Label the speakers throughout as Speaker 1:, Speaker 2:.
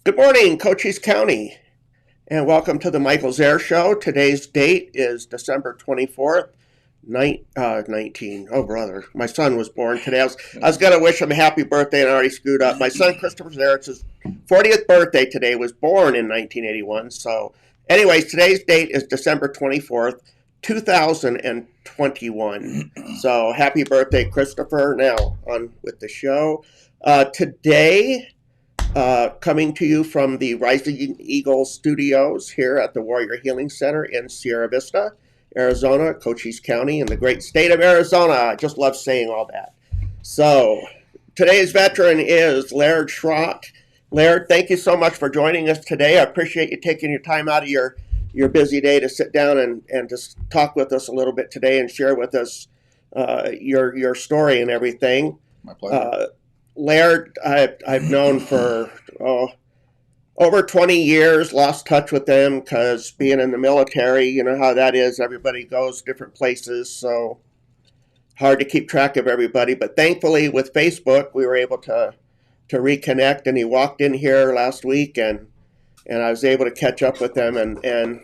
Speaker 1: Good morning, Cochise County, and welcome to the Michael Zehr Show. Today's date is December 24th, 19. Oh, brother, my son was born today. I was going to wish him a happy birthday and I already screwed up. My son, Christopher Zehr, it's his 40th birthday today, was born in 1981. So, anyways, today's date is December 24th, 2021. So, happy birthday, Christopher. Now, on with the show. Today, coming to you from the Rising Eagle Studios here at the Warrior Healing Center in Sierra Vista, Arizona, Cochise County, in the great state of Arizona. I just love saying all that. So, today's veteran is Laird Schrock. Laird, thank you so much for joining us today. I appreciate you taking your time out of your busy day to sit down and just talk with us a little bit today and share with us your story and everything.
Speaker 2: My pleasure.
Speaker 1: Laird, I've known for over 20 years, lost touch with them because being in the military, you know how that is. Everybody goes different places, so hard to keep track of everybody. But thankfully, with Facebook, we were able to reconnect, and he walked in here last week, and I was able to catch up with him, and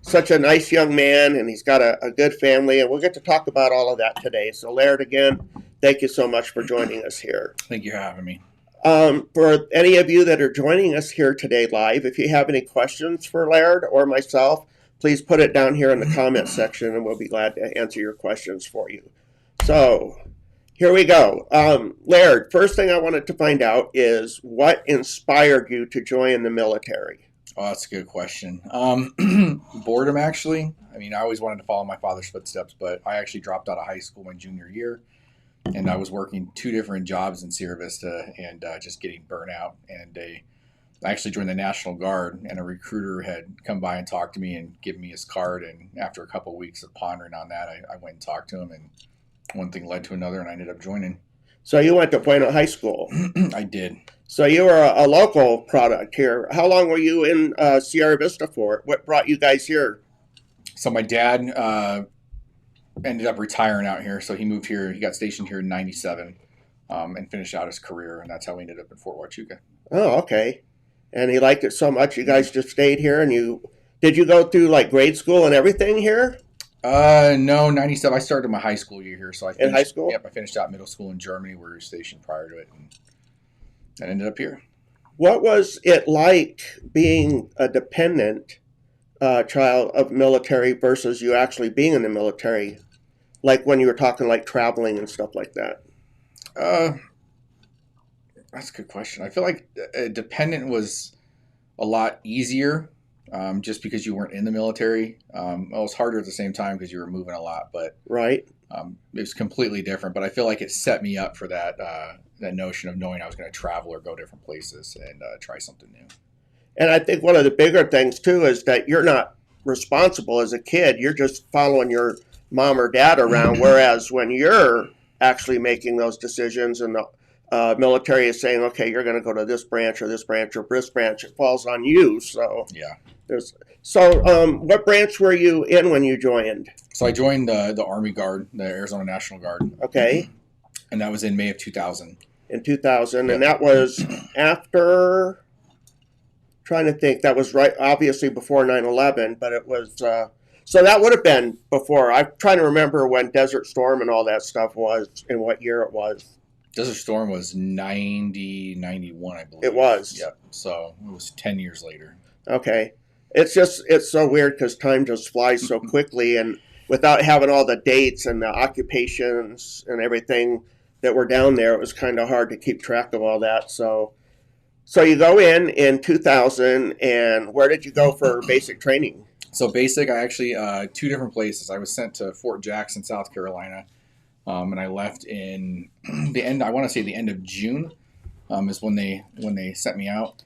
Speaker 1: such a nice young man, and he's got a good family, and we'll get to talk about all of that today. So, Laird, again, thank you so much for joining us here.
Speaker 2: Thank you for having me.
Speaker 1: For any of you that are joining us here today live, if you have any questions for Laird or myself, please put it down here in the comment section, and we'll be glad to answer your questions for you. So, here we go. Laird, first thing I wanted to find out is what inspired you to join the military?
Speaker 2: Oh, that's a good question. Boredom, actually. I mean, I always wanted to follow my father's footsteps, but I actually dropped out of high school my junior year, and I was working two different jobs in Sierra Vista and just getting burnt out. And I actually joined the National Guard, and a recruiter had come by and talked to me and given me his card. And after a couple of weeks of pondering on that, I went and talked to him, and one thing led to another, and I ended up joining.
Speaker 1: So you went to Pueno High School.
Speaker 2: I did.
Speaker 1: So you were a local product here. How long were you in Sierra Vista for? What brought you guys here?
Speaker 2: So my dad ended up retiring out here. So he moved here. He got stationed here in 97 and finished out his career. And that's how we ended up in Fort Huachuca.
Speaker 1: Oh, okay. And he liked it so much, you guys just stayed here. And did you go through like grade school and everything here?
Speaker 2: No, 97. I started my high school year here. So I finished,
Speaker 1: in high school?
Speaker 2: Yep, I finished out middle school in Germany, where we were stationed prior to it. And I ended up here.
Speaker 1: What was it like being a dependent child of military versus you actually being in the military? Like when you were talking like traveling and stuff like that?
Speaker 2: That's a good question. I feel like dependent was a lot easier just because you weren't in the military. It was harder at the same time because you were moving a lot, but
Speaker 1: right.
Speaker 2: It was completely different. But I feel like it set me up for that notion of knowing I was going to travel or go different places and try something new.
Speaker 1: And I think one of the bigger things too is that you're not responsible as a kid. You're just following your mom or dad around. Whereas when you're actually making those decisions and the military is saying, okay, you're going to go to this branch or this branch or this branch, it falls on you. So
Speaker 2: yeah.
Speaker 1: What branch were you in when you joined?
Speaker 2: So I joined the Army Guard, the Arizona National Guard.
Speaker 1: Okay.
Speaker 2: And that was in May of 2000.
Speaker 1: In 2000. Yep. And that was after, trying to think, that was right, obviously before 9/11, but it was, so that would have been before. I'm trying to remember when Desert Storm and all that stuff was and what year it was.
Speaker 2: Desert Storm was 91, I believe.
Speaker 1: It was.
Speaker 2: Yep. So it was 10 years later.
Speaker 1: Okay. It's so weird because time just flies so quickly, and without having all the dates and the occupations and everything that were down there, it was kind of hard to keep track of all that. So you go in 2000, and where did you go for basic training?
Speaker 2: So basic, I actually, two different places. I was sent to Fort Jackson, South Carolina, and I left in the end of June is when they sent me out.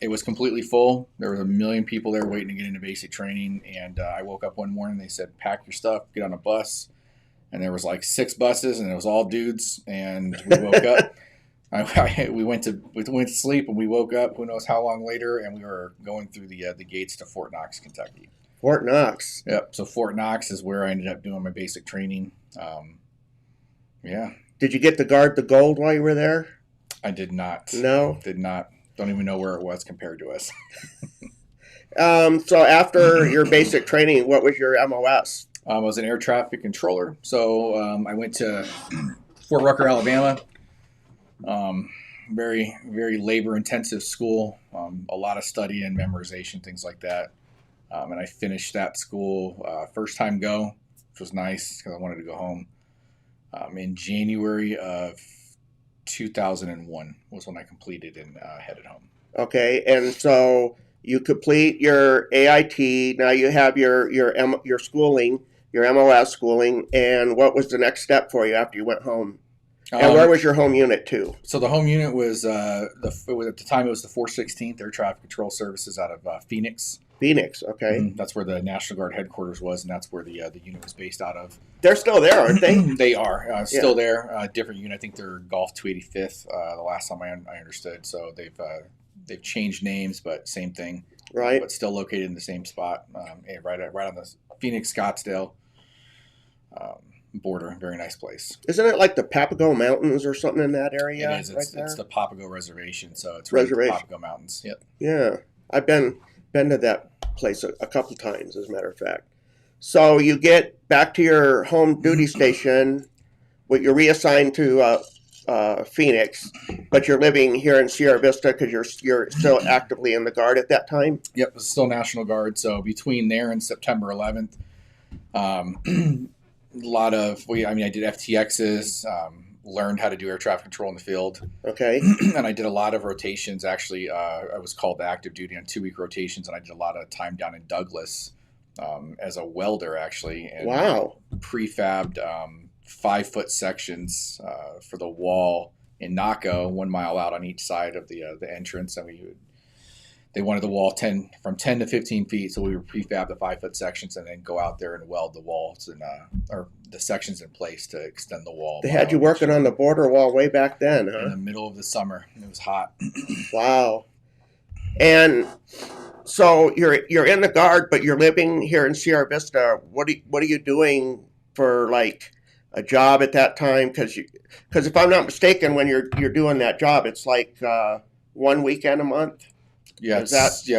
Speaker 2: It was completely full. There was 1 million people there waiting to get into basic training. And I woke up one morning, they said, pack your stuff, get on a bus. And there was like 6 buses, and it was all dudes. And we woke up. We went to sleep, and we woke up who knows how long later, and we were going through the gates to Fort Knox, Kentucky.
Speaker 1: Fort Knox.
Speaker 2: Yep. So Fort Knox is where I ended up doing my basic training. Yeah.
Speaker 1: Did you get to guard the gold while you were there?
Speaker 2: I did not.
Speaker 1: No?
Speaker 2: Did not. Don't even know where it was compared to us.
Speaker 1: So after your basic training, what was your MOS?
Speaker 2: I was an air traffic controller. So I went to Fort Rucker, Alabama. Very, very labor-intensive school. A lot of study and memorization, things like that. And I finished that school first time go, which was nice because I wanted to go home. In January of 2001 was when I completed and headed home.
Speaker 1: Okay, and so you complete your AIT. Now you have your schooling, your MOS schooling, and what was the next step for you after you went home? And where was your home unit to?
Speaker 2: So the home unit was at the time it was the 416th Air Traffic Control Services out of Phoenix.
Speaker 1: Phoenix, okay.
Speaker 2: Mm-hmm. That's where the National Guard headquarters was, and that's where the unit was based out of.
Speaker 1: They're still there, aren't they?
Speaker 2: They are still there. Different unit. I think they're Golf 285th. The last time I understood. So they've changed names, but same thing.
Speaker 1: Right.
Speaker 2: But still located in the same spot, right on the Phoenix Scottsdale border. Very nice place.
Speaker 1: Isn't it like the Papago Mountains or something in that area?
Speaker 2: It is. It's the Papago Reservation, so it's
Speaker 1: Reservation.
Speaker 2: Right in the Papago Mountains. Yep.
Speaker 1: Yeah, I've been to that place a couple times, as a matter of fact. So you get back to your home duty station, but you're reassigned to Phoenix, but you're living here in Sierra Vista because you're still actively in the Guard at that time?
Speaker 2: Yep, it's still National Guard. So between there and September 11th, a lot of I did FTXs, learned how to do air traffic control in the field.
Speaker 1: Okay.
Speaker 2: And I did a lot of rotations. Actually, I was called to active duty on 2-week rotations, and I did a lot of time down in Douglas as a welder, actually. And
Speaker 1: wow.
Speaker 2: Prefabbed 5-foot sections for the wall in Naco, 1 mile out on each side of the entrance, and they wanted the wall from 10 to 15 feet, so we would prefab the 5-foot sections and then go out there and weld the walls and or the sections in place to extend the wall.
Speaker 1: They had you working on the border wall way back then, huh?
Speaker 2: In the middle of the summer, it was hot.
Speaker 1: Wow. And so you're in the Guard, but you're living here in Sierra Vista. What are you doing for like a job at that time? Because if I'm not mistaken, when you're doing that job, it's like 1 weekend a month.
Speaker 2: Yeah,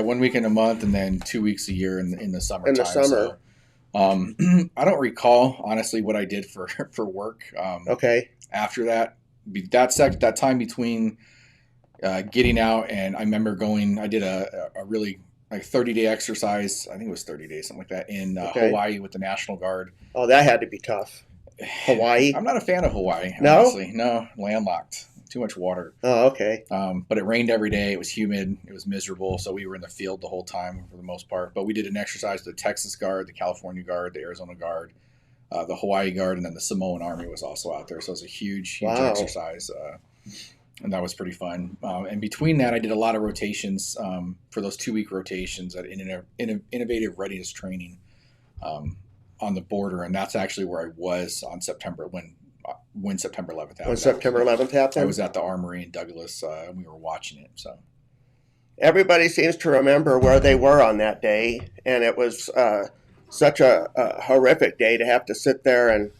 Speaker 2: 1 weekend a month, and then 2 weeks a year in the summer.
Speaker 1: In the summer.
Speaker 2: So, I don't recall honestly what I did for work.
Speaker 1: Okay.
Speaker 2: After that time between getting out, and I remember I did a really like 30-day exercise. I think it was 30 days, something like that, in Hawaii with the National Guard.
Speaker 1: Oh, that had to be tough. Hawaii?
Speaker 2: I'm not a fan of Hawaii,
Speaker 1: no?
Speaker 2: honestly. No, landlocked. Too much water.
Speaker 1: Oh, okay.
Speaker 2: But it rained every day. It was humid. It was miserable. So we were in the field the whole time for the most part. But we did an exercise with the Texas Guard, the California Guard, the Arizona Guard, the Hawaii Guard, and then the Samoan Army was also out there. So it was a huge exercise. And that was pretty fun. And between that, I did a lot of rotations for those 2-week rotations at innovative readiness training on the border. And that's actually where I was on September when September 11th happened.
Speaker 1: When September 11th happened?
Speaker 2: I was at the Armory in Douglas, and we were watching it. So
Speaker 1: everybody seems to remember where they were on that day, and it was such a horrific day to have to sit there and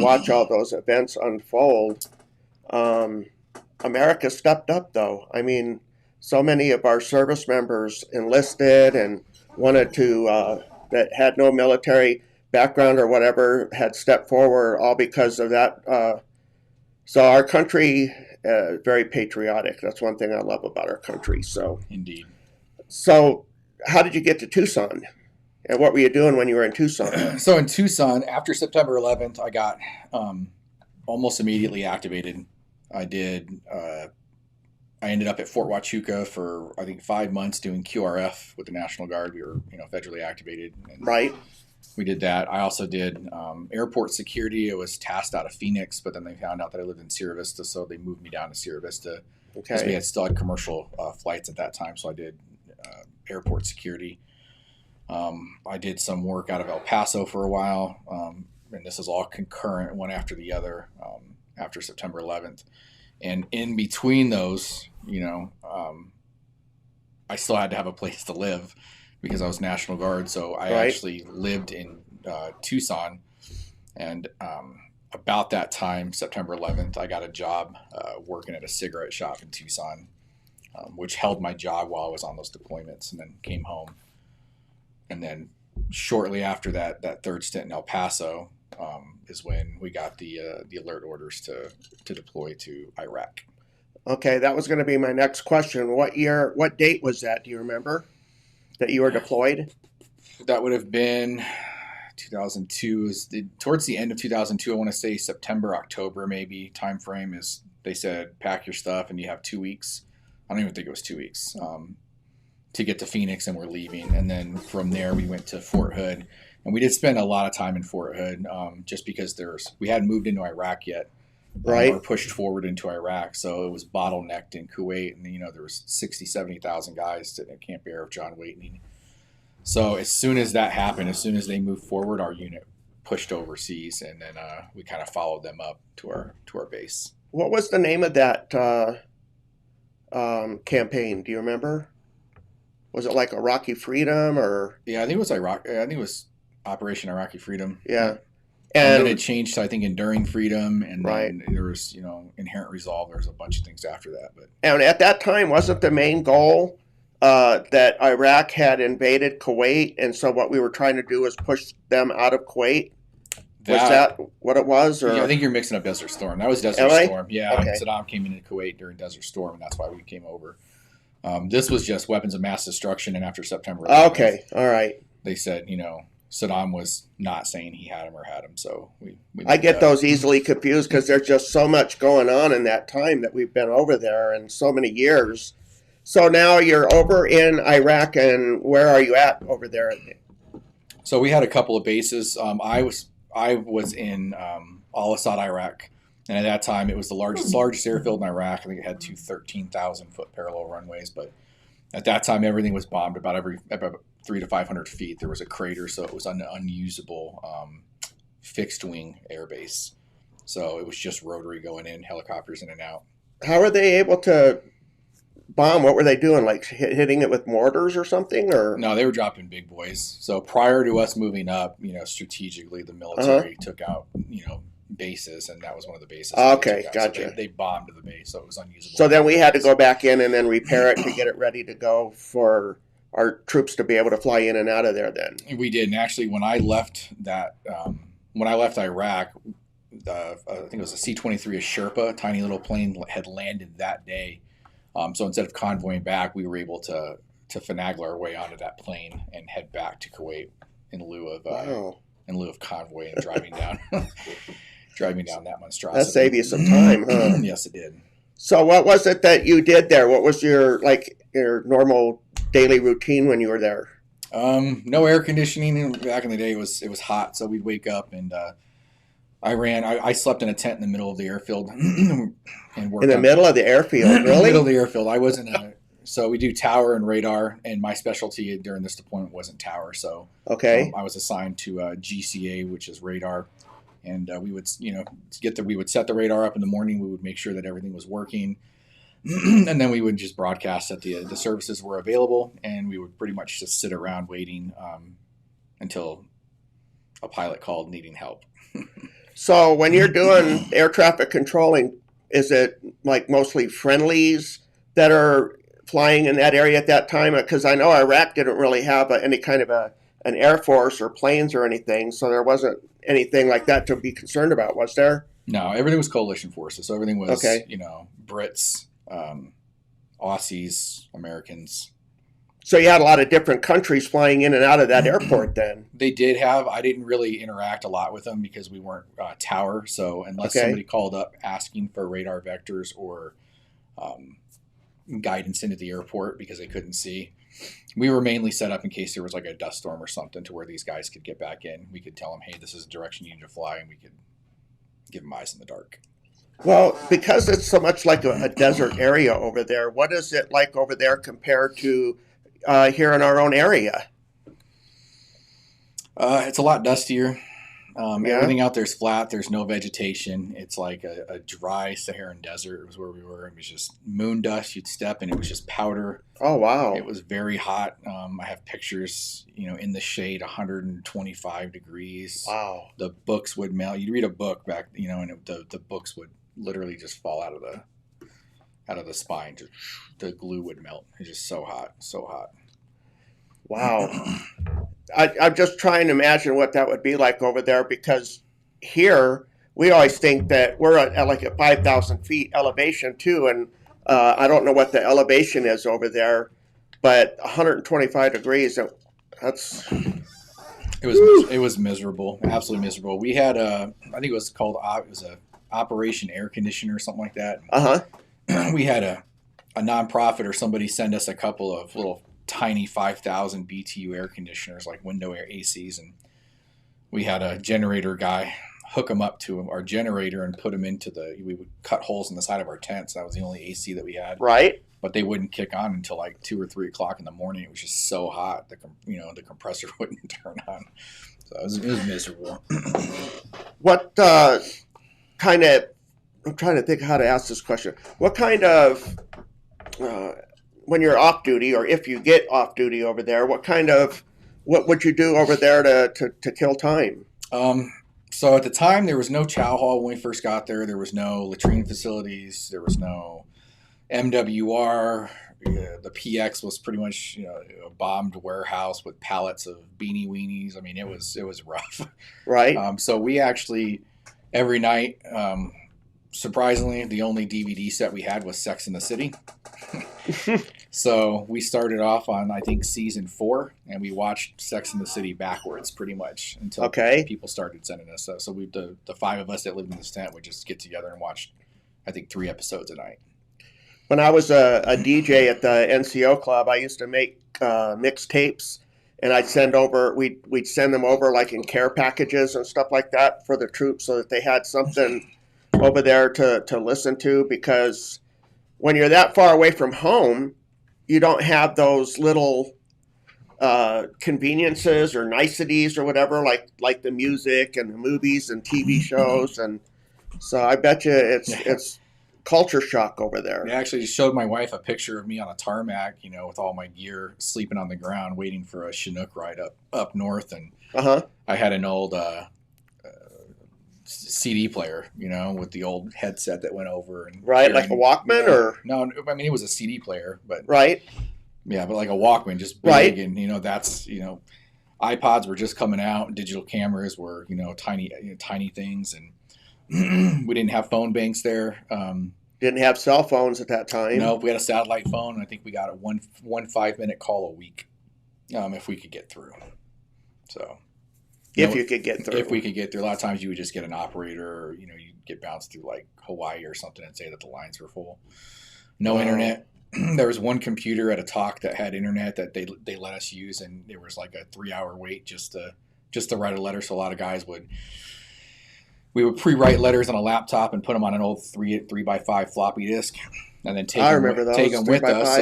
Speaker 1: watch all those events unfold. America stepped up, though. I mean, so many of our service members enlisted and wanted to, that had no military background or whatever, had stepped forward, all because of that. So our country very patriotic. That's one thing I love about our country. So
Speaker 2: indeed.
Speaker 1: So how did you get to Tucson? And what were you doing when you were in Tucson?
Speaker 2: So in Tucson, after September 11th, I got almost immediately activated. I ended up at Fort Huachuca for, I think, 5 months doing QRF with the National Guard. We were, federally activated. And
Speaker 1: right.
Speaker 2: We did that. I also did airport security. I was tasked out of Phoenix, but then they found out that I lived in Sierra Vista, so they moved me down to Sierra Vista because we still had commercial flights at that time. So I did airport security. I did some work out of El Paso for a while, and this is all concurrent, one after the other, after September 11th. And in between those, I still had to have a place to live because I was National Guard. So I actually lived in Tucson. And about that time, September 11th, I got a job working at a cigarette shop in Tucson. which held my job while I was on those deployments, and then came home. And then shortly after that third stint in El Paso is when we got the alert orders to deploy to Iraq.
Speaker 1: Okay, that was going to be my next question. What date was that? Do you remember that you were deployed?
Speaker 2: That would have been 2002. Towards the end of 2002, I want to say September, October, maybe time frame is. They said pack your stuff and you have 2 weeks. I don't even think it was 2 weeks to get to Phoenix, and we're leaving. And then from there we went to Fort Hood, and we did spend a lot of time in Fort Hood just because we hadn't moved into Iraq yet.
Speaker 1: Right.
Speaker 2: Or pushed forward into Iraq, so it was bottlenecked in Kuwait, and there was 70,000 guys sitting at Camp Air of John Waitney. So as soon as that happened, as soon as they moved forward, our unit pushed overseas, and then we kind of followed them up to our base.
Speaker 1: What was the name of that campaign? Do you remember? Was it like Iraqi Freedom or?
Speaker 2: Yeah, I think it was Iraq. I think it was Operation Iraqi Freedom.
Speaker 1: Yeah.
Speaker 2: And then it changed to, I think, Enduring Freedom, and
Speaker 1: right.
Speaker 2: Then there was, Inherent Resolve. There was a bunch of things after that.
Speaker 1: And at that time, wasn't the main goal that Iraq had invaded Kuwait, and so what we were trying to do was push them out of Kuwait? Was that what it was? Or?
Speaker 2: Yeah, I think you're mixing up Desert Storm. That was Desert Storm. Yeah, okay. Saddam came into Kuwait during Desert Storm, and that's why we came over. This was just weapons of mass destruction, and after September 11th,
Speaker 1: okay, all right.
Speaker 2: They said, Saddam was not saying he had him or had him, so we
Speaker 1: I get those easily confused because there's just so much going on in that time that we've been over there and so many years. So now you're over in Iraq, and where are you at over there?
Speaker 2: So we had a couple of bases. I was in Al-Assad, Iraq, and at that time it was the largest airfield in Iraq. I think it had 2 13,000-foot parallel runways, but at that time everything was bombed about 300 to 500 feet. There was a crater, so it was an unusable fixed wing airbase. So it was just rotary going in, helicopters in and out.
Speaker 1: How were they able to bomb? What were they doing? Like hitting it with mortars or something? Or
Speaker 2: no, they were dropping big boys. So prior to us moving up, strategically the military took out, bases, and that was one of the bases.
Speaker 1: Okay, gotcha.
Speaker 2: So they bombed the base, so it was unusable.
Speaker 1: So then we had to go back in and then repair it to get it ready to go for our troops to be able to fly in and out of there then.
Speaker 2: We did. And actually, when I left Iraq, I think it was a C-23, a Sherpa, a tiny little plane, had landed that day. So instead of convoying back, we were able to finagle our way onto that plane and head back to Kuwait in lieu of convoy and driving down that monstrosity.
Speaker 1: That saved you some time, huh?
Speaker 2: Yes, it did.
Speaker 1: So what was it that you did there? What was your normal daily routine when you were there?
Speaker 2: No air conditioning. Back in the day, it was hot, so we'd wake up and I slept in a tent in the middle of the airfield and worked
Speaker 1: in the middle of the airfield. Really?
Speaker 2: Middle of the airfield. I wasn't so we do tower and radar, and my specialty during this deployment wasn't tower. So
Speaker 1: okay,
Speaker 2: I was assigned to GCA, which is radar, and we would we would set the radar up in the morning. We would make sure that everything was working. And then we would just broadcast that the services were available, and we would pretty much just sit around waiting until a pilot called needing help.
Speaker 1: So when you're doing air traffic controlling, is it like mostly friendlies that are flying in that area at that time? Because I know Iraq didn't really have any kind of an air force or planes or anything, so there wasn't anything like that to be concerned about, was there?
Speaker 2: No, everything was coalition forces. So everything was, Brits, Aussies, Americans.
Speaker 1: So you had a lot of different countries flying in and out of that airport then?
Speaker 2: They did have. I didn't really interact a lot with them because we weren't tower. So unless somebody called up asking for radar vectors or guidance into the airport because they couldn't see, we were mainly set up in case there was like a dust storm or something to where these guys could get back in. We could tell them, hey, this is the direction you need to fly, and we could give them eyes in the dark.
Speaker 1: Well, because it's so much like a desert area over there, what is it like over there compared to here in our own area?
Speaker 2: It's a lot dustier. Everything out there is flat. There's no vegetation. It's like a dry Saharan desert was where we were. It was just moon dust. You'd step and it was just powder.
Speaker 1: Oh, wow.
Speaker 2: It was very hot. I have pictures, in the shade, 125 degrees.
Speaker 1: Wow.
Speaker 2: The books would melt. You'd read a book back, and the books would literally just fall out of out of the spine. Just, the glue would melt. It's just so hot, so hot.
Speaker 1: Wow. I'm just trying to imagine what that would be like over there, because here we always think that we're at like a 5,000 feet elevation too, and I don't know what the elevation is over there, but 125 degrees. That's
Speaker 2: It was miserable, absolutely miserable. We had I think it was called a Operation Air Conditioner or something like that. We had a nonprofit or somebody send us a couple of little tiny 5,000 BTU air conditioners, like window air ACs, and we had a generator guy hook them up to our generator and put them into we would cut holes in the side of our tents. That was the only AC that we had.
Speaker 1: Right.
Speaker 2: But they wouldn't kick on until like 2 or 3 o'clock in the morning. It was just so hot. The compressor wouldn't turn on. So it was miserable.
Speaker 1: What kind of, I'm trying to think how to ask this question. What kind of, when you're off duty, or if you get off duty over there, what would you do over there to kill time?
Speaker 2: So at the time, there was no chow hall when we first got there. There was no latrine facilities. There was no MWR. The PX was pretty much a bombed warehouse with pallets of beanie weenies. I mean, it was rough.
Speaker 1: Right.
Speaker 2: So we actually every night, surprisingly, the only DVD set we had was Sex and the City. So we started off on, I think, season 4, and we watched Sex and the City backwards pretty much until people started sending us stuff. So the 5 of us that lived in this tent would just get together and watch, I think, 3 episodes a night.
Speaker 1: When I was a DJ at the NCO club, I used to make mixtapes, and we'd send them over like in care packages and stuff like that for the troops, so that they had something over there to listen to, because when you're that far away from home, you don't have those little conveniences or niceties or whatever, like the music and the movies and TV shows, and so I bet you it's culture shock over there.
Speaker 2: I actually showed my wife a picture of me on a tarmac, with all my gear, sleeping on the ground, waiting for a Chinook ride up north, and I had an old CD player, with the old headset that went over, and
Speaker 1: right, like a Walkman, or
Speaker 2: no, I mean it was a CD player, but
Speaker 1: right,
Speaker 2: yeah, but like a Walkman, just big, right. And that's iPods were just coming out, digital cameras were tiny things, and we didn't have phone banks there.
Speaker 1: Didn't have cell phones at that time.
Speaker 2: No, we had a satellite phone, and I think we got a one 5-minute call a week, if we could get through. So.
Speaker 1: If you could get through.
Speaker 2: If we could get through. A lot of times you would just get an operator, or, you'd get bounced through like Hawaii or something and say that the lines were full. No internet. There was one computer at a talk that had internet that they let us use, and there was like a 3-hour wait just to write a letter. So a lot of guys we would pre-write letters on a laptop and put them on an old 3x5 floppy disk, and then take them with us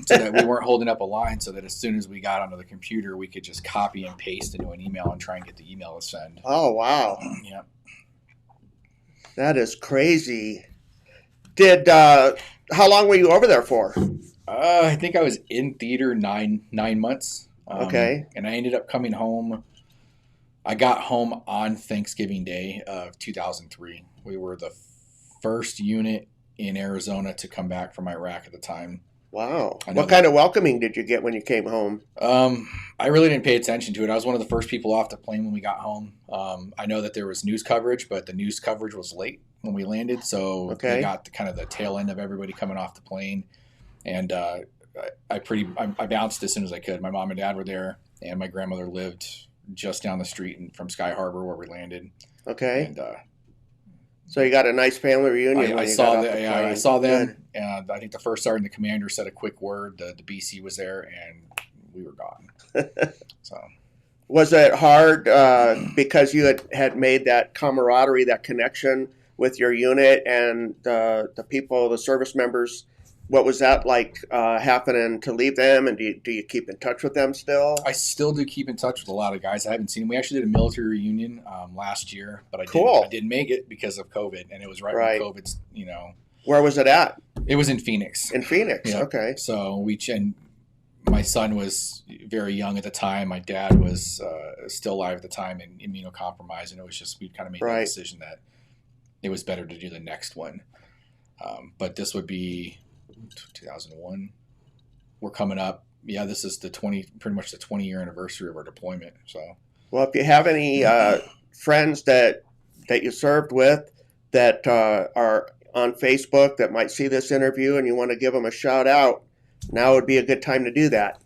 Speaker 2: so that we weren't holding up a line, so that as soon as we got onto the computer, we could just copy and paste into an email and try and get the email to send.
Speaker 1: Oh, wow.
Speaker 2: Yeah.
Speaker 1: That is crazy. How long were you over there for?
Speaker 2: I think I was in theater 9 months.
Speaker 1: Okay.
Speaker 2: And I ended up coming home. I got home on Thanksgiving Day of 2003. We were the first unit in Arizona to come back from Iraq at the time.
Speaker 1: Wow. What kind of welcoming did you get when you came home?
Speaker 2: I really didn't pay attention to it. I was one of the first people off the plane when we got home. I know that there was news coverage, but the news coverage was late when we landed. So we got the tail end of everybody coming off the plane. And I bounced as soon as I could. My mom and dad were there, and my grandmother lived just down the street from Sky Harbor where we landed.
Speaker 1: Okay.
Speaker 2: And
Speaker 1: so you got a nice family reunion.
Speaker 2: I saw them, and I think the first sergeant and the commander said a quick word. The BC was there, and we were gone. So,
Speaker 1: was it hard because you had made that camaraderie, that connection with your unit and the people, the service members? What was that like happening to leave them, and do you keep in touch with them still?
Speaker 2: I still do keep in touch with a lot of guys I haven't seen. We actually did a military reunion last year, but I didn't make it because of COVID, and it was right when COVID's,
Speaker 1: Where was it at?
Speaker 2: It was in Phoenix.
Speaker 1: In Phoenix,
Speaker 2: yeah.
Speaker 1: Okay.
Speaker 2: So and my son was very young at the time. My dad was still alive at the time and immunocompromised, and it was just we kind of made the decision that it was better to do the next one. But this would be 2001. We're coming up. Yeah, this is pretty much the 20-year anniversary of our deployment. So,
Speaker 1: well, if you have any friends that you served with that are on Facebook that might see this interview and you want to give them a shout out, now would be a good time to do that.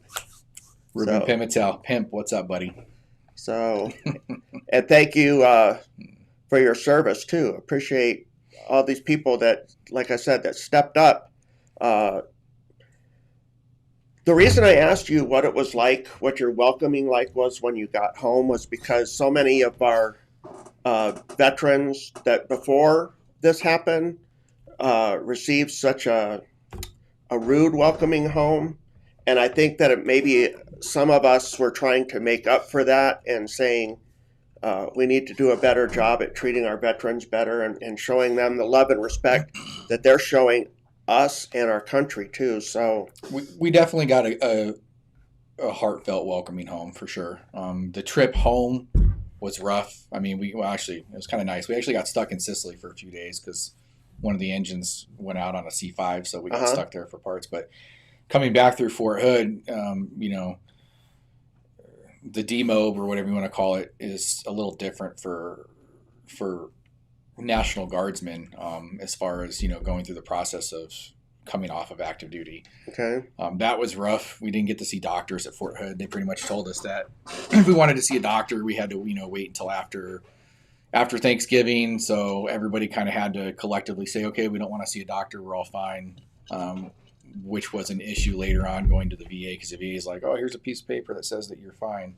Speaker 2: Ruben Pimentel, Pimp, what's up, buddy?
Speaker 1: So, and thank you for your service too. Appreciate all these people that, like I said, that stepped up. The reason I asked you what it was like, what your welcoming like was when you got home, was because so many of our veterans that before this happened received such a rude welcoming home. And I think that it maybe some of us were trying to make up for that and saying we need to do a better job at treating our veterans better and showing them the love and respect that they're showing us and our country too. So
Speaker 2: we definitely got a heartfelt welcoming home for sure. The trip home was rough. I mean, it was kind of nice. We actually got stuck in Sicily for a few days because one of the engines went out on a C5, so we got stuck there for parts. But coming back through Fort Hood, the demob or whatever you want to call it is a little different for National Guardsmen as far as going through the process of coming off of active duty.
Speaker 1: Okay.
Speaker 2: That was rough. We didn't get to see doctors at Fort Hood. They pretty much told us that if we wanted to see a doctor, we had to wait until after Thanksgiving. So everybody kind of had to collectively say, okay, we don't want to see a doctor. We're all fine. Which was an issue later on going to the VA, because the VA is like, oh, here's a piece of paper that says that you're fine,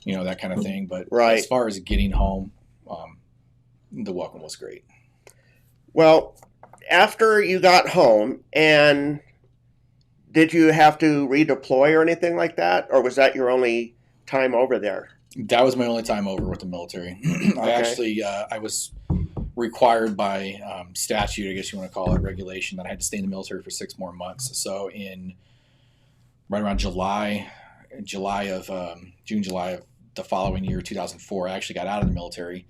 Speaker 2: that kind of thing. But as far as getting home, the welcome was great.
Speaker 1: Well, after you got home, and did you have to redeploy or anything like that? Or was that your only time over there?
Speaker 2: That was my only time over with the military. Okay. I was required by statute, I guess you want to call it, regulation, that I had to stay in the military for 6 more months. So right around July of the following year, 2004, I actually got out of the military.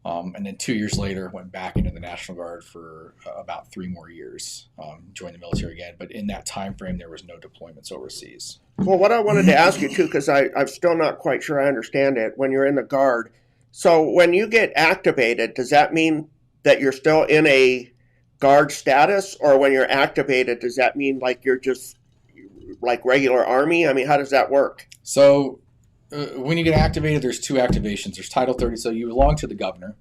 Speaker 2: And then 2 years later, went back into the National Guard for about 3 more years, joined the military again. But in that time frame, there was no deployments overseas.
Speaker 1: Well, what I wanted to ask you, too, because I'm still not quite sure I understand it, when you're in the Guard, so when you get activated, does that mean that you're still in a Guard status? Or when you're activated, does that mean like you're just like regular Army? I mean, how does that work?
Speaker 2: So when you get activated, there's 2 activations. There's Title 30, so you belong to the governor.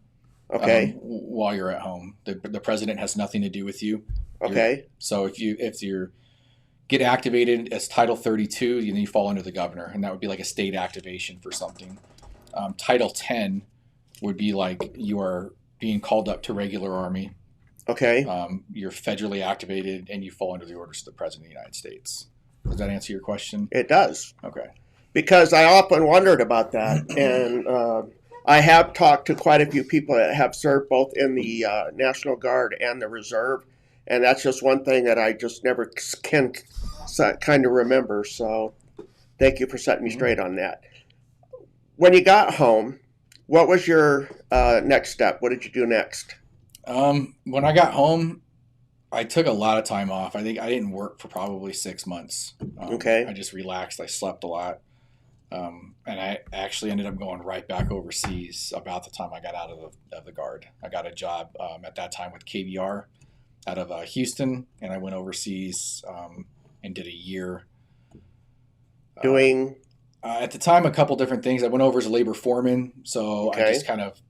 Speaker 1: Okay.
Speaker 2: While you're at home, the president has nothing to do with you.
Speaker 1: Okay.
Speaker 2: So if you get activated as Title 32, then you fall under the governor, and that would be like a state activation for something. Title 10 would be like you are being called up to regular Army.
Speaker 1: Okay.
Speaker 2: You're federally activated, and you fall under the orders of the President of the United States. Does that answer your question?
Speaker 1: It does.
Speaker 2: Okay.
Speaker 1: Because I often wondered about that, and I have talked to quite a few people that have served both in the National Guard and the Reserve, and that's just one thing that I just never can kind of remember. So thank you for setting me straight on that. When you got home, what was your next step? What did you do next?
Speaker 2: When I got home, I took a lot of time off. I think I didn't work for probably 6 months.
Speaker 1: Okay.
Speaker 2: I just relaxed. I slept a lot. And I actually ended up going right back overseas about the time I got out of the Guard. I got a job at that time with KBR out of Houston, and I went overseas and did a year.
Speaker 1: Doing?
Speaker 2: At the time, a couple different things. I went over as a labor foreman, so
Speaker 1: Okay.
Speaker 2: I just kind of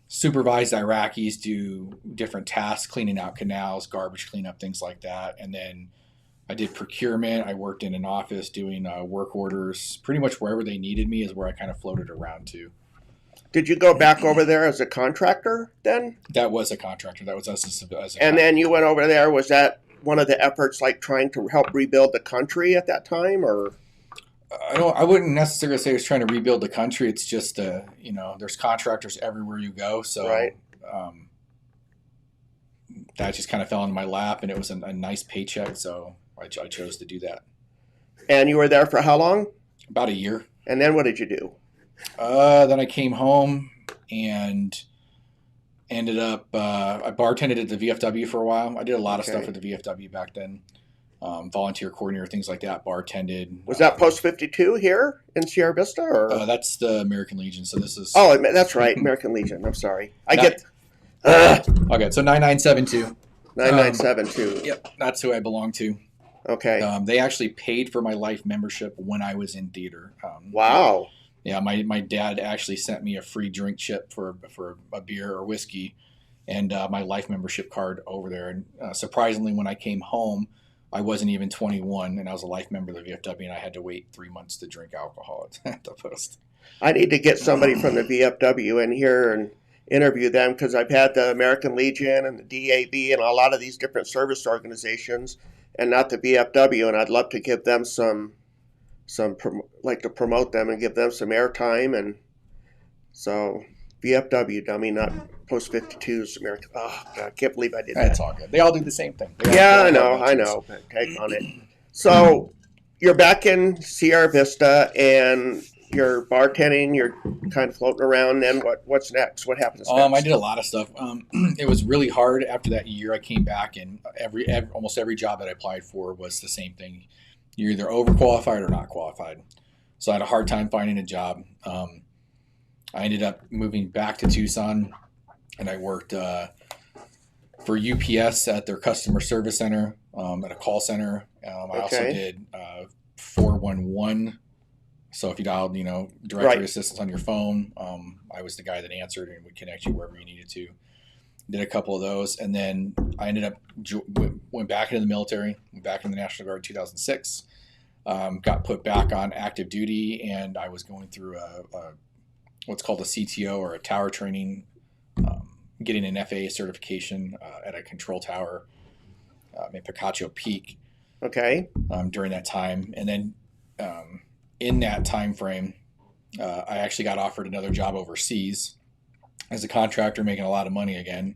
Speaker 2: supervised Iraqis do different tasks, cleaning out canals, garbage cleanup, things like that. And then I did procurement. I worked in an office doing work orders. Pretty much wherever they needed me is where I kind of floated around to.
Speaker 1: Did you go back over there as a contractor then?
Speaker 2: That was a contractor. That was us as a
Speaker 1: And then you went over there. Was that one of the efforts, like trying to help rebuild the country at that time, or?
Speaker 2: I wouldn't necessarily say it's trying to rebuild the country. It's just, there's contractors everywhere you go. So
Speaker 1: Right.
Speaker 2: That just kind of fell into my lap, and it was a nice paycheck. So I chose to do that.
Speaker 1: And you were there for how long?
Speaker 2: About a year.
Speaker 1: And then what did you do?
Speaker 2: Then I came home and ended up I bartended at the VFW for a while. I did a lot of
Speaker 1: Okay.
Speaker 2: stuff at the VFW back then. Volunteer coordinator, things like that. Bartended.
Speaker 1: Was that Post 52 here in Sierra Vista, or?
Speaker 2: That's the American Legion. So this is.
Speaker 1: Oh, that's right, American Legion. I'm sorry. I
Speaker 2: Not-
Speaker 1: get
Speaker 2: Okay, so 9972.
Speaker 1: 9972.
Speaker 2: Yep, that's who I belong to.
Speaker 1: Okay.
Speaker 2: They actually paid for my life membership when I was in theater.
Speaker 1: Wow.
Speaker 2: Yeah, my dad actually sent me a free drink chip for a beer or whiskey, and my life membership card over there. And surprisingly, when I came home, I wasn't even 21, and I was a life member of the VFW, and I had to wait 3 months to drink alcohol at the post.
Speaker 1: I need to get somebody from the VFW in here and interview them, because I've had the American Legion and the DAB and a lot of these different service organizations, and not the VFW. And I'd love to give them like to promote them and give them some airtime. And so VFW, dummy, not Post 52's American. Oh, God, I can't believe I did that.
Speaker 2: That's all good. They all do the same thing.
Speaker 1: Yeah, I know. But take on it. So you're back in Sierra Vista and you're bartending. You're kind of floating around. Then what's next? What happens next?
Speaker 2: I did a lot of stuff. It was really hard after that year. I came back, and almost every job that I applied for was the same thing. You're either overqualified or not qualified. So I had a hard time finding a job. I ended up moving back to Tucson, and I worked for UPS at their customer service center, at a call center. I also did 411. So if you dialed, directory assistance on your phone, I was the guy that answered and would connect you wherever you needed to. Did a couple of those, and then I ended up went back into the military, went back in the National Guard in 2006. Got put back on active duty, and I was going through what's called a CTO, or a tower training, getting an FAA certification at a control tower in Picacho Peak.
Speaker 1: Okay.
Speaker 2: During that time, and then in that time frame, I actually got offered another job overseas as a contractor, making a lot of money again.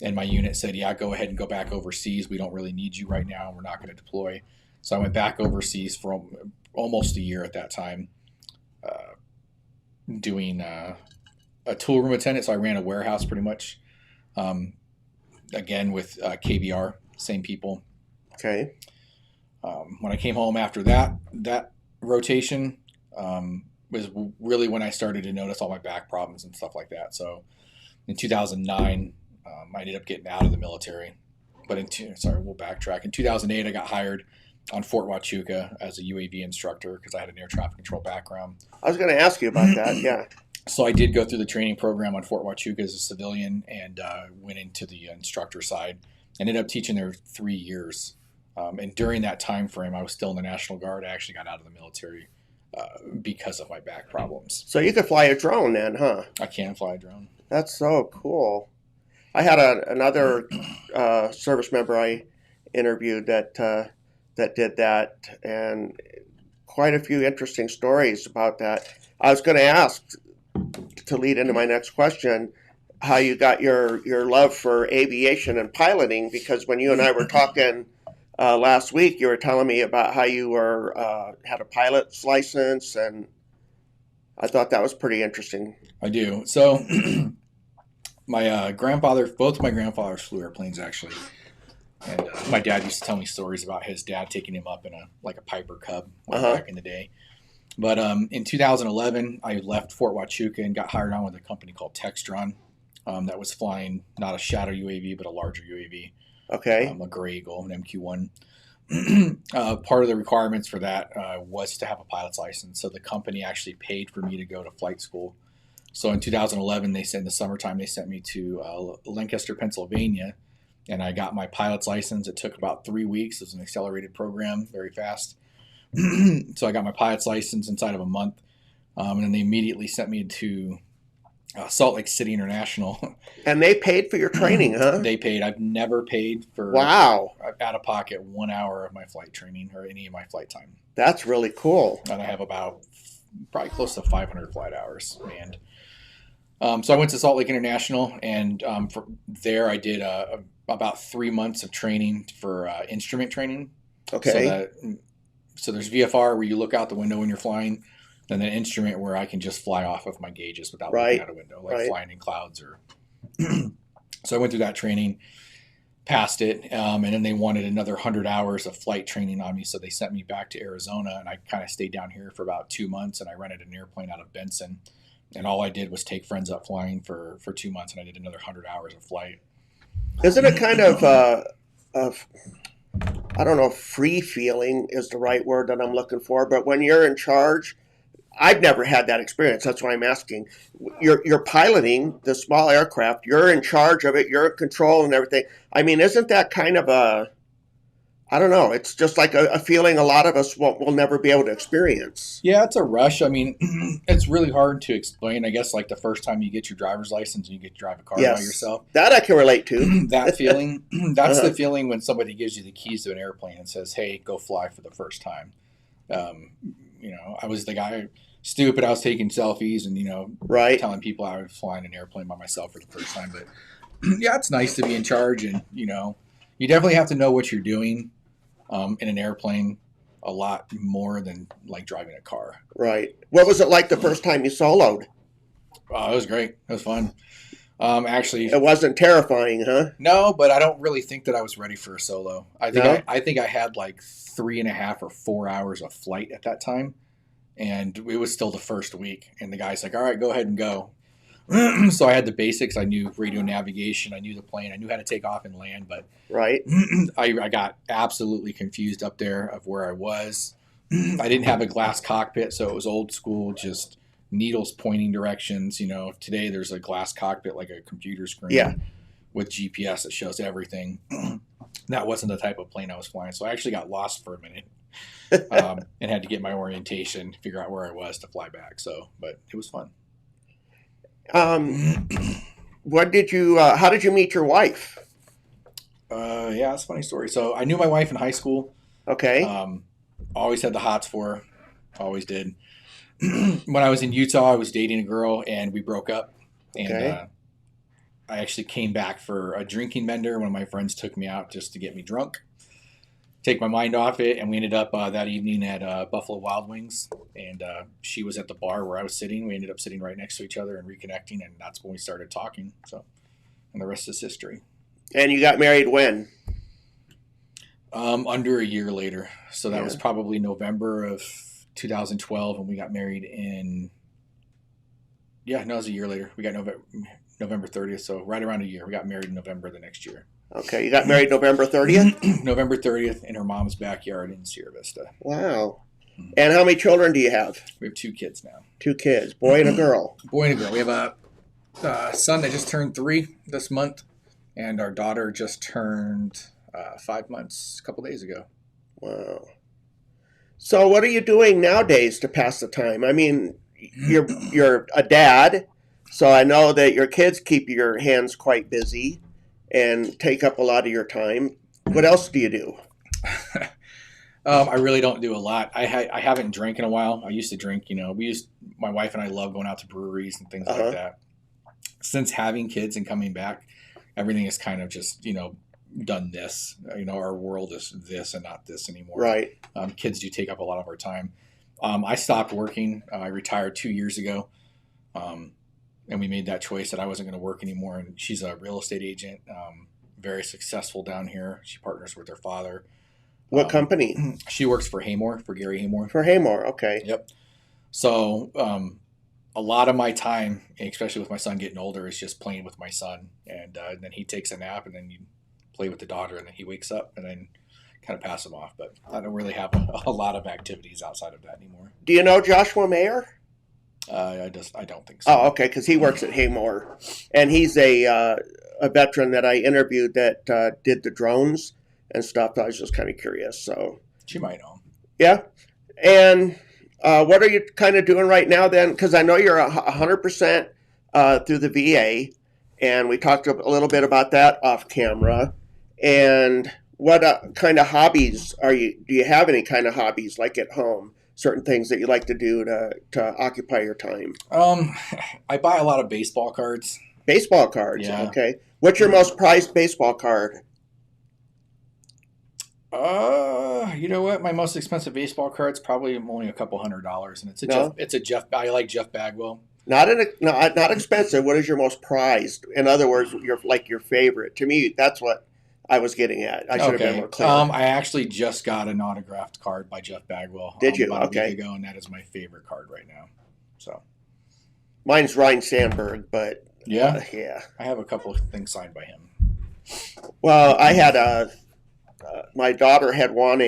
Speaker 2: And my unit said, "Yeah, go ahead and go back overseas. We don't really need you right now. We're not going to deploy." So I went back overseas for almost a year at that time, doing a tool room attendant. So I ran a warehouse pretty much, again with KBR, same people.
Speaker 1: Okay.
Speaker 2: When I came home after that rotation, was really when I started to notice all my back problems and stuff like that. So in 2009, I ended up getting out of the military. But we'll backtrack. In 2008, I got hired on Fort Huachuca as a UAV instructor because I had an air traffic control background.
Speaker 1: I was going to ask you about that, yeah.
Speaker 2: So I did go through the training program on Fort Huachuca as a civilian, and went into the instructor side. Ended up teaching there 3 years. And during that time frame, I was still in the National Guard. I actually got out of the military because of my back problems.
Speaker 1: So you could fly a drone then, huh?
Speaker 2: I can fly a drone.
Speaker 1: That's so cool. I had another service member I interviewed that did that, and quite a few interesting stories about that. I was going to ask, to lead into my next question, how you got your love for aviation and piloting, because when you and I were talking last week, you were telling me about how you had a pilot's license, and I thought that was pretty interesting.
Speaker 2: I do. So my both my grandfathers flew airplanes, actually. And my dad used to tell me stories about his dad taking him up in a Piper Cub back in the day. But in 2011, I left Fort Huachuca and got hired on with a company called Textron that was flying not a Shadow UAV, but a larger UAV.
Speaker 1: Okay.
Speaker 2: A Gray Eagle, an MQ-1. Part of the requirements for that was to have a pilot's license. So the company actually paid for me to go to flight school. So in 2011, in the summertime, they sent me to Lancaster, Pennsylvania, and I got my pilot's license. It took about 3 weeks. It was an accelerated program, very fast. So I got my pilot's license inside of a month, and then they immediately sent me to Salt Lake City International.
Speaker 1: And they paid for your training, huh?
Speaker 2: They paid. I've never paid for
Speaker 1: out
Speaker 2: of pocket 1 hour of my flight training or any of my flight time.
Speaker 1: That's really cool.
Speaker 2: And I have probably close to 500 flight hours. And so I went to Salt Lake International, and there I did about 3 months of training for instrument training.
Speaker 1: Okay.
Speaker 2: So there's VFR where you look out the window when you're flying, and then instrument where I can just fly off of my gauges without looking out a window, like flying in clouds or So I went through that training, passed it, and then they wanted another 100 hours of flight training on me. So they sent me back to Arizona, and I kind of stayed down here for about 2 months, and I rented an airplane out of Benson. And all I did was take friends up flying for 2 months, and I did another 100 hours of flight.
Speaker 1: Isn't it kind of, I don't know if free feeling is the right word that I'm looking for, but when you're in charge, I've never had that experience. That's why I'm asking. You're piloting the small aircraft. You're in charge of it. You're in control and everything. I mean, isn't that kind of a, I don't know. It's just like a feeling a lot of us will never be able to experience.
Speaker 2: Yeah, it's a rush. I mean, it's really hard to explain. I guess like the first time you get your driver's license and you get to drive a car by yourself.
Speaker 1: That I can relate to.
Speaker 2: That feeling, that's the feeling when somebody gives you the keys to an airplane and says, hey, go fly for the first time. I was the guy, stupid. I was taking selfies and, telling people I was flying an airplane by myself for the first time. But yeah, it's nice to be in charge. And, you definitely have to know what you're doing in an airplane a lot more than like driving a car.
Speaker 1: Right. What was it like the first time you soloed?
Speaker 2: Oh, it was great. It was fun. Actually,
Speaker 1: it wasn't terrifying, huh?
Speaker 2: No, but I don't really think that I was ready for a solo. I think I had like 3.5 or 4 hours of flight at that time, and it was still the first week. And the guy's like, "All right, go ahead and go." So I had the basics. I knew radio navigation. I knew the plane. I knew how to take off and land. But
Speaker 1: right,
Speaker 2: I got absolutely confused up there of where I was. I didn't have a glass cockpit, so it was old school, just needles pointing directions. Today there's a glass cockpit like a computer screen with GPS that shows everything. That wasn't the type of plane I was flying, so I actually got lost for a minute and had to get my orientation, figure out where I was to fly back. But it was fun.
Speaker 1: How did you meet your wife?
Speaker 2: Yeah, it's a funny story. So I knew my wife in high school.
Speaker 1: Okay.
Speaker 2: Always had the hots for her. Always did. When I was in Utah, I was dating a girl and we broke up. And I actually came back for a drinking bender. One of my friends took me out just to get me drunk, take my mind off it. And we ended up that evening at Buffalo Wild Wings. And she was at the bar where I was sitting. We ended up sitting right next to each other and reconnecting. And that's when we started talking. And the rest is history.
Speaker 1: And you got married when?
Speaker 2: Under a year later. So that was probably November of 2012, and we got married in. Yeah, no, it was a year later. We got November 30th, so right around a year. We got married in November the next year.
Speaker 1: Okay, you got married November 30th?
Speaker 2: November 30th in her mom's backyard in Sierra Vista.
Speaker 1: Wow. And how many children do you have?
Speaker 2: We have 2 kids now.
Speaker 1: 2 kids, boy and a girl.
Speaker 2: Boy and a girl. We have a son that just turned 3 this month, and our daughter just turned 5 months a couple days ago.
Speaker 1: Wow. So what are you doing nowadays to pass the time? I mean, you're a dad, so I know that your kids keep your hands quite busy and take up a lot of your time. What else do you do?
Speaker 2: I really don't do a lot. I haven't drank in a while. I used to drink, my wife and I love going out to breweries and things like that. Since having kids and coming back, everything is kind of just, done this. Our world is this and not this anymore.
Speaker 1: Right.
Speaker 2: Kids do take up a lot of our time. I stopped working. I retired 2 years ago. And we made that choice that I wasn't going to work anymore. And she's a real estate agent, very successful down here. She partners with her father.
Speaker 1: What company?
Speaker 2: She works for Haymore, for Gary Haymore.
Speaker 1: For Haymore, okay.
Speaker 2: Yep. So a lot of my time, especially with my son getting older, is just playing with my son. And then he takes a nap, and then you play with the daughter, and then he wakes up, and then kind of pass him off. But I don't really have a lot of activities outside of that anymore.
Speaker 1: Do you know Joshua Mayer?
Speaker 2: I don't think so.
Speaker 1: Oh, okay, because he works at Haymore, and he's a veteran that I interviewed that did the drones and stuff. I was just kind of curious. So
Speaker 2: she might know.
Speaker 1: Yeah, and what are you kind of doing right now then? Because I know you're 100% through the VA, and we talked a little bit about that off camera. And what kind of hobbies do you have any kind of hobbies like at home? Certain things that you like to do to occupy your time?
Speaker 2: I buy a lot of baseball cards.
Speaker 1: Baseball cards,
Speaker 2: yeah.
Speaker 1: Okay. What's your most prized baseball card?
Speaker 2: You know what? My most expensive baseball card's probably only a couple $100, and I like Jeff Bagwell.
Speaker 1: Not expensive. What is your most prized? In other words, your favorite. To me, that's what I was getting at. I should have been more clear.
Speaker 2: I actually just got an autographed card by Jeff Bagwell.
Speaker 1: Did you?
Speaker 2: About
Speaker 1: Okay.
Speaker 2: a week ago, and that is my favorite card right now. So
Speaker 1: mine's Ryan Sandberg, but
Speaker 2: yeah,
Speaker 1: I
Speaker 2: have a couple of things signed by him.
Speaker 1: Well, I had my daughter had won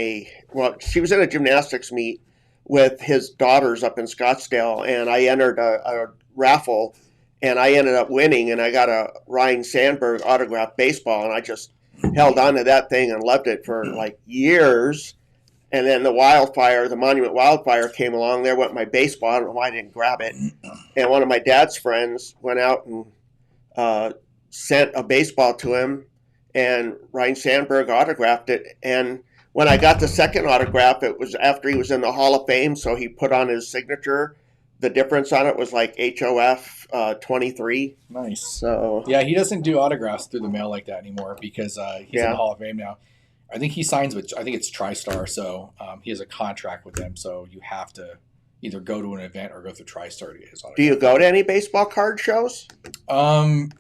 Speaker 1: she was in a gymnastics meet with his daughters up in Scottsdale, and I entered a raffle, and I ended up winning, and I got a Ryan Sandberg autographed baseball, and I just held on to that thing and loved it for like years. And then the Monument Wildfire came along. There went my baseball. I don't know why I didn't grab it. And one of my dad's friends went out and sent a baseball to him, and Ryan Sandberg autographed it. And when I got the second autograph, it was after he was in the Hall of Fame, so he put on his signature. The difference on it was like HOF 23.
Speaker 2: Nice.
Speaker 1: So
Speaker 2: yeah, he doesn't do autographs through the mail like that anymore because he's in the Hall of Fame now. I think he signs with, I think it's TriStar, so he has a contract with them, so you have to either go to an event or go through TriStar to get his autograph.
Speaker 1: Do you go to any baseball card shows?
Speaker 2: I'm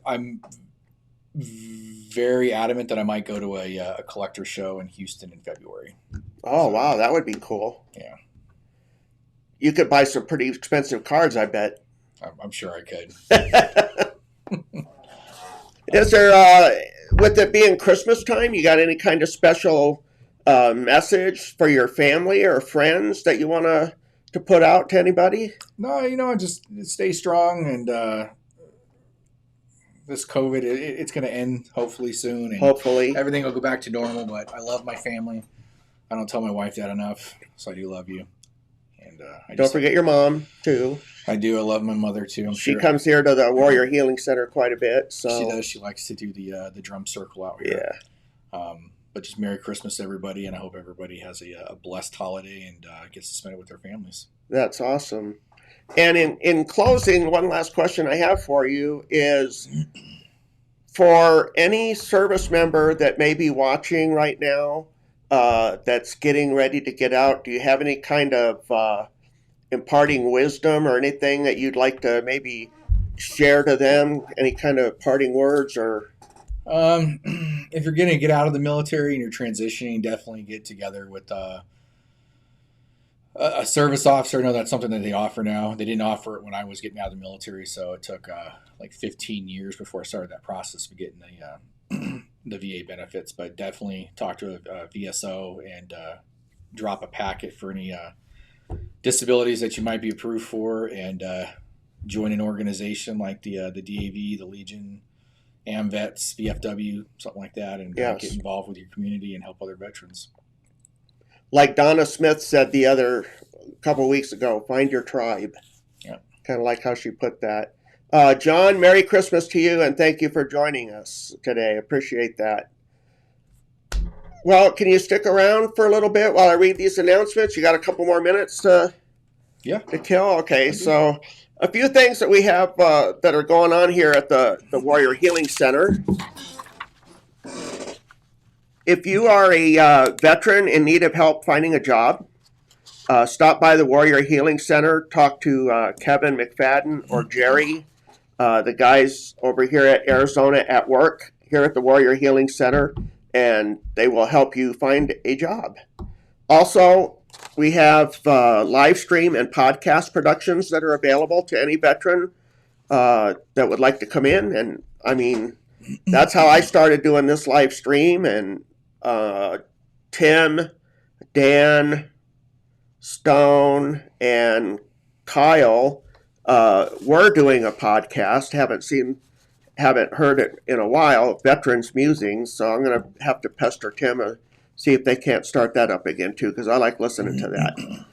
Speaker 2: very adamant that I might go to a collector show in Houston in February.
Speaker 1: Oh, wow, that would be cool.
Speaker 2: Yeah.
Speaker 1: You could buy some pretty expensive cards, I bet.
Speaker 2: I'm sure I could.
Speaker 1: Is there, with it being Christmas time, you got any kind of special message for your family or friends that you want to put out to anybody?
Speaker 2: No, just stay strong, and this COVID, it's going to end hopefully soon. And
Speaker 1: hopefully.
Speaker 2: Everything will go back to normal, but I love my family. I don't tell my wife that enough, so I do love you. And
Speaker 1: don't forget your mom, too.
Speaker 2: I do. I love my mother, too.
Speaker 1: She comes here to the Warrior Healing Center quite a bit. So
Speaker 2: she does. She likes to do the drum circle out here.
Speaker 1: Yeah.
Speaker 2: But just Merry Christmas to everybody, and I hope everybody has a blessed holiday and gets to spend it with their families.
Speaker 1: That's awesome. And in closing, one last question I have for you is, for any service member that may be watching right now that's getting ready to get out, do you have any kind of imparting wisdom or anything that you'd like to maybe share to them? Any kind of parting words? Or
Speaker 2: if you're going to get out of the military and you're transitioning, definitely get together with a service officer. I know that's something that they offer now. They didn't offer it when I was getting out of the military, so it took like 15 years before I started that process of getting the VA benefits. But definitely talk to a VSO and drop a packet for any disabilities that you might be approved for, and join an organization like the DAV, the Legion, AMVETS, VFW, something like that, and get involved with your community and help other veterans.
Speaker 1: Like Donna Smith said a couple of weeks ago, find your tribe.
Speaker 2: Yeah.
Speaker 1: Kind of like how she put that. John, Merry Christmas to you, and thank you for joining us today. Appreciate that. Well, can you stick around for a little bit while I read these announcements? You got a couple more minutes to kill? Okay, so a few things that we have that are going on here at the Warrior Healing Center. If you are a veteran in need of help finding a job, stop by the Warrior Healing Center, talk to Kevin McFadden or Jerry, the guys over here at Arizona at Work, here at the Warrior Healing Center, and they will help you find a job. Also, we have live stream and podcast productions that are available to any veteran that would like to come in. And I mean, that's how I started doing this live stream. And Tim, Dan, Stone, and Kyle were doing a podcast. Haven't heard it in a while, Veterans Musings. So I'm going to have to pester Tim and see if they can't start that up again too, because I like listening to that.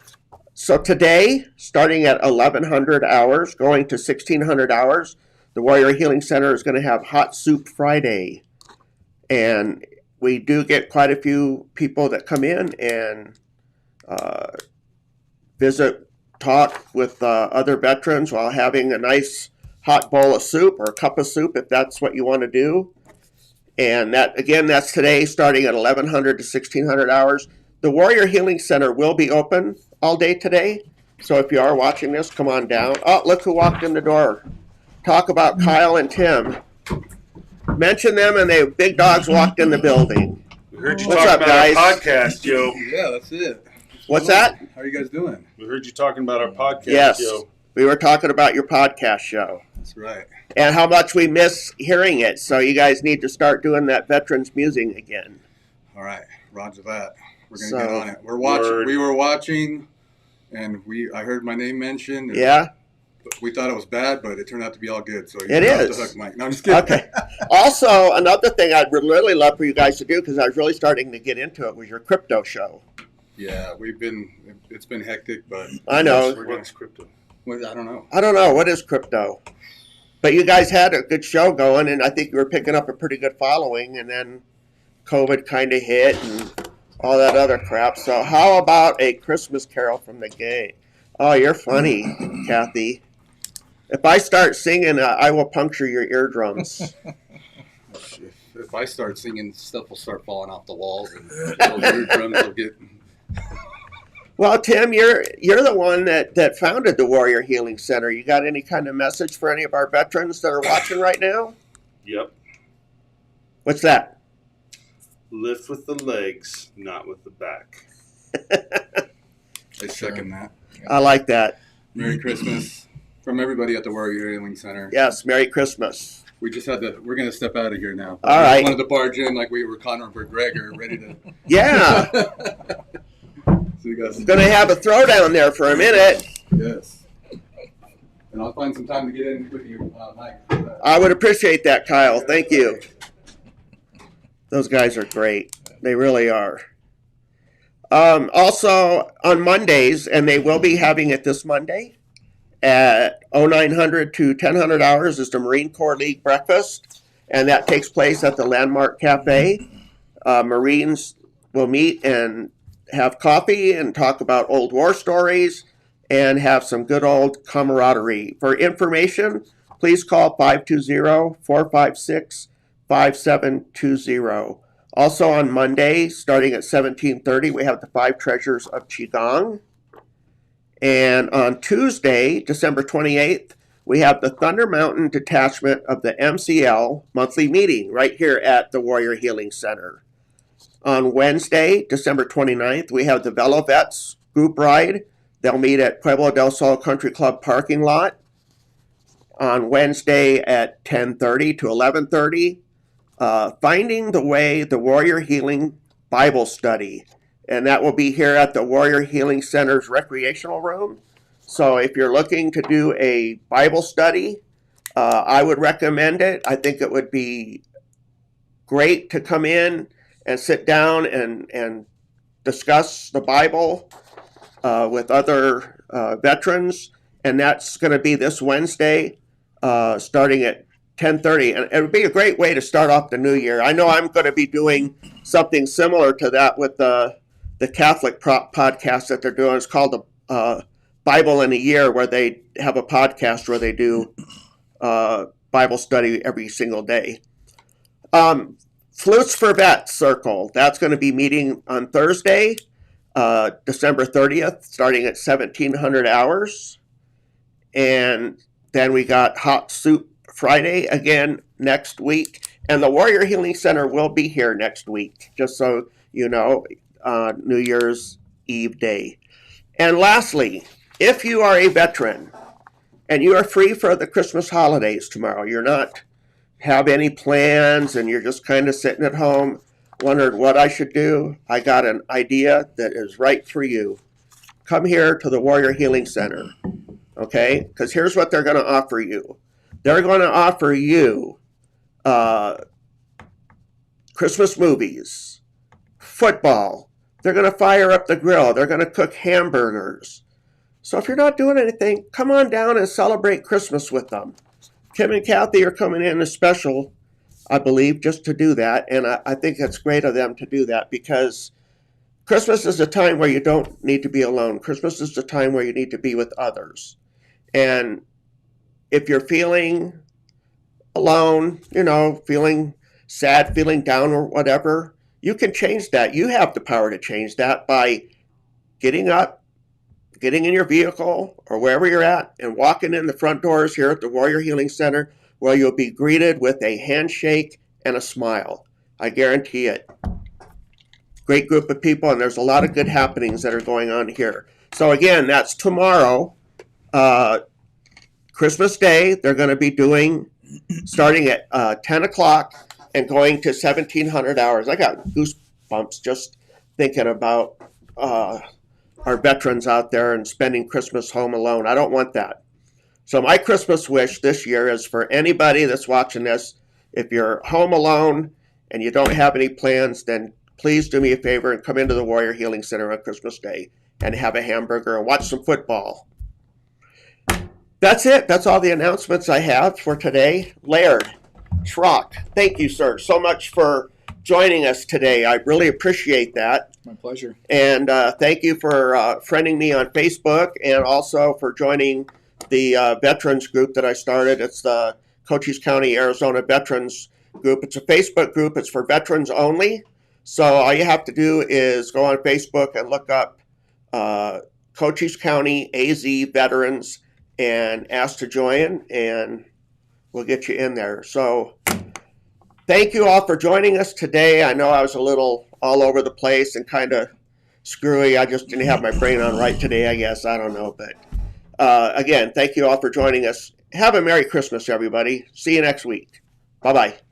Speaker 1: So today, starting at 1,100 hours, going to 1,600 hours, the Warrior Healing Center is going to have Hot Soup Friday. And we do get quite a few people that come in and visit, talk with other veterans while having a nice hot bowl of soup or a cup of soup if that's what you want to do. And that's today, starting at 1,100 to 1,600 hours. The Warrior Healing Center will be open all day today. So if you are watching this, come on down. Oh, look who walked in the door. Talk about Kyle and Tim. Mention them, and the big dogs walked in the building.
Speaker 3: We heard you
Speaker 1: What's
Speaker 3: talking
Speaker 1: up,
Speaker 3: about
Speaker 1: guys?
Speaker 3: our podcast, Joe.
Speaker 4: Yeah, that's it.
Speaker 1: What's that?
Speaker 4: How are you guys doing?
Speaker 3: We heard you talking about our podcast,
Speaker 1: Yes,
Speaker 3: Joe.
Speaker 1: we were talking about your podcast show.
Speaker 4: That's right.
Speaker 1: And how much we miss hearing it. So you guys need to start doing that Veterans Musing again.
Speaker 4: All right, roger that. We're gonna
Speaker 1: So,
Speaker 4: get on it. We're watching.
Speaker 3: word.
Speaker 4: We were watching, and I heard my name mentioned. And
Speaker 1: Yeah?
Speaker 4: we thought it was bad, but it turned out to be all good. So
Speaker 1: It
Speaker 4: you're off
Speaker 1: is.
Speaker 4: the hook, Mike. No, I'm just kidding.
Speaker 1: Okay. Also, another thing I'd really love for you guys to do, because I was really starting to get into it, was your crypto show.
Speaker 4: Yeah, it's been hectic, but
Speaker 1: I know.
Speaker 3: What's crypto?
Speaker 4: I don't know.
Speaker 1: I don't know. What is crypto? But you guys had a good show going, and I think you were picking up a pretty good following, and then COVID kind of hit and all that other crap. So how about a Christmas Carol from the Gay? Oh, you're funny, Kathy. If I start singing, I will puncture your eardrums.
Speaker 4: If I start singing, stuff will start falling off the walls, and those eardrums will get.
Speaker 1: Well, Tim, you're the one that founded the Warrior Healing Center. You got any kind of message for any of our veterans that are watching right now?
Speaker 3: Yep.
Speaker 1: What's that?
Speaker 3: Lift with the legs, not with the back.
Speaker 4: I second that.
Speaker 1: I like that.
Speaker 4: Merry Christmas from everybody at the Warrior Healing Center.
Speaker 1: Yes, Merry Christmas.
Speaker 4: We just had to. We're gonna step out of here now.
Speaker 1: All right.
Speaker 4: I wanted to barge in like we were Conor McGregor, ready to.
Speaker 1: Yeah,
Speaker 4: So you guys.
Speaker 1: going to have a throwdown there for a minute.
Speaker 4: Yes. And I'll find some time to get in with you, Mike.
Speaker 1: I would appreciate that, Kyle. Thank you. Those guys are great. They really are. Also, on Mondays, and they will be having it this Monday, at 0900 to 1000 hours is the Marine Corps League breakfast, and that takes place at the Landmark Cafe. Marines will meet and have coffee and talk about old war stories and have some good old camaraderie. For information, please call 520-456-5720. Also on Monday, starting at 17:30, we have the 5 Treasures of Qigong. And on Tuesday, December 28th, we have the Thunder Mountain detachment of the MCL monthly meeting right here at the Warrior Healing Center. On Wednesday, December 29th, we have the Velo Vets group ride. They'll meet at Pueblo del Sol Country Club parking lot on Wednesday at 10:30 to 11:30. Finding the Way, the Warrior Healing Bible Study. And that will be here at the Warrior Healing Center's recreational room. So if you're looking to do a Bible study, I would recommend it. I think it would be great to come in and sit down and discuss the Bible with other veterans. And that's going to be this Wednesday, starting at 10:30. And it would be a great way to start off the new year. I know I'm going to be doing something similar to that with the Catholic podcast that they're doing. It's called the Bible in a Year, where they have a podcast where they do Bible study every single day. Flutes for Vets Circle, that's going to be meeting on Thursday, December 30th, starting at 1700 hours. And then we got Hot Soup Friday again next week. And the Warrior Healing Center will be here next week, just so you know, New Year's Eve day. And lastly, if you are a veteran and you are free for the Christmas holidays tomorrow, you're not have any plans and you're just kind of sitting at home wondering what I should do, I got an idea that is right for you. Come here to the Warrior Healing Center, okay? Because here's what they're going to offer you. They're going to offer you Christmas movies, football. They're going to fire up the grill. They're going to cook hamburgers. So if you're not doing anything, come on down and celebrate Christmas with them. Tim and Kathy are coming in as special, I believe, just to do that. And I think it's great of them to do that, because Christmas is a time where you don't need to be alone. Christmas is the time where you need to be with others. And if you're feeling alone, feeling sad, feeling down or whatever, you can change that. You have the power to change that by getting up, getting in your vehicle or wherever you're at and walking in the front doors here at the Warrior Healing Center, where you'll be greeted with a handshake and a smile. I guarantee it. Great group of people, and there's a lot of good happenings that are going on here. So again, that's tomorrow, Christmas Day. They're going to be doing, starting at 10 o'clock and going to 1,700 hours. I got goosebumps just thinking about our veterans out there and spending Christmas home alone. I don't want that. So my Christmas wish this year is for anybody that's watching this, if you're home alone and you don't have any plans, then please do me a favor and come into the Warrior Healing Center on Christmas Day and have a hamburger and watch some football. That's it. That's all the announcements I have for today. Laird Schrock, thank you, sir, so much for joining us today. I really appreciate that.
Speaker 2: My pleasure.
Speaker 1: And thank you for friending me on Facebook and also for joining the veterans group that I started. It's the Cochise County, Arizona Veterans Group. It's a Facebook group. It's for veterans only. So all you have to do is go on Facebook and look up Cochise County AZ Veterans and ask to join, and we'll get you in there. So thank you all for joining us today. I know I was a little all over the place and kind of screwy. I just didn't have my brain on right today, I guess. I don't know. But again, thank you all for joining us. Have a Merry Christmas, everybody. See you next week. Bye-bye.